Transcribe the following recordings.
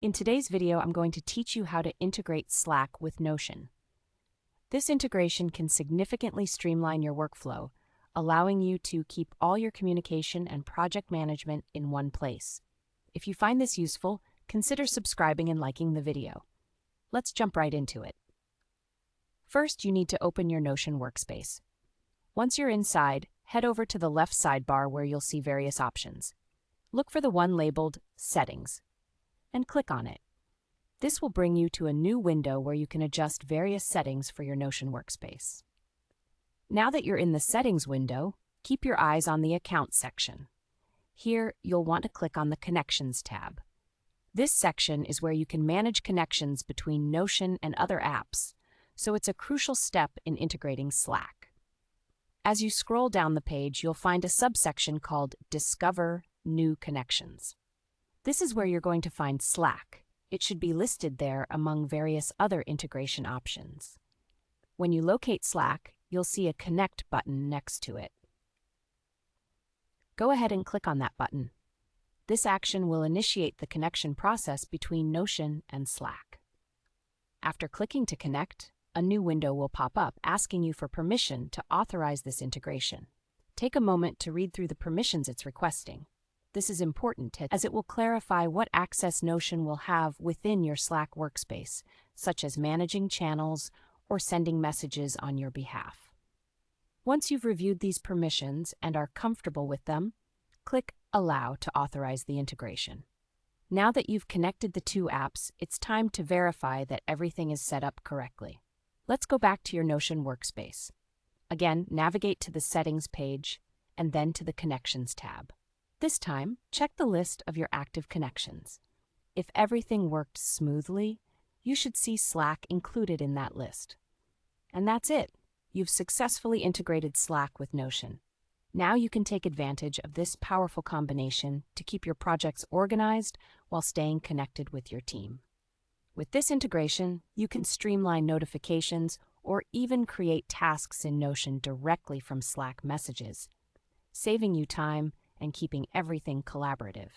In today's video, I'm going to teach you how to integrate Slack with Notion. This integration can significantly streamline your workflow, allowing you to keep all your communication and project management in one place. If you find this useful, consider subscribing and liking the video. Let's jump right into it. First, you need to open your Notion workspace. Once you're inside, head over to the left sidebar where you'll see various options. Look for the one labeled Settings and click on it. This will bring you to a new window where you can adjust various settings for your Notion workspace. Now that you're in the Settings window, keep your eyes on the Accounts section. Here, you'll want to click on the Connections tab. This section is where you can manage connections between Notion and other apps, so it's a crucial step in integrating Slack. As you scroll down the page, you'll find a subsection called Discover New Connections. This is where you're going to find Slack. It should be listed there among various other integration options. When you locate Slack, you'll see a Connect button next to it. Go ahead and click on that button. This action will initiate the connection process between Notion and Slack. After clicking to connect, a new window will pop up asking you for permission to authorize this integration. Take a moment to read through the permissions it's requesting. This is important as it will clarify what access Notion will have within your Slack workspace, such as managing channels or sending messages on your behalf. Once you've reviewed these permissions and are comfortable with them, click Allow to authorize the integration. Now that you've connected the two apps, it's time to verify that everything is set up correctly. Let's go back to your Notion workspace. Again, navigate to the Settings page and then to the Connections tab. This time, check the list of your active connections. If everything worked smoothly, you should see Slack included in that list. And that's it. You've successfully integrated Slack with Notion. Now you can take advantage of this powerful combination to keep your projects organized while staying connected with your team. With this integration, you can streamline notifications or even create tasks in Notion directly from Slack messages, saving you time and keeping everything collaborative.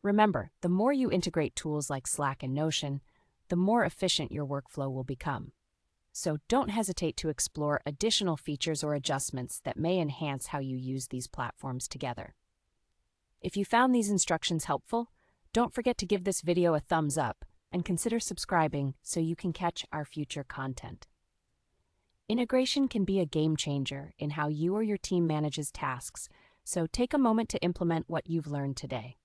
Remember, the more you integrate tools like Slack and Notion, the more efficient your workflow will become. So don't hesitate to explore additional features or adjustments that may enhance how you use these platforms together. If you found these instructions helpful, don't forget to give this video a thumbs up and consider subscribing so you can catch our future content. Integration can be a game changer in how you or your team manages tasks, so take a moment to implement what you've learned today.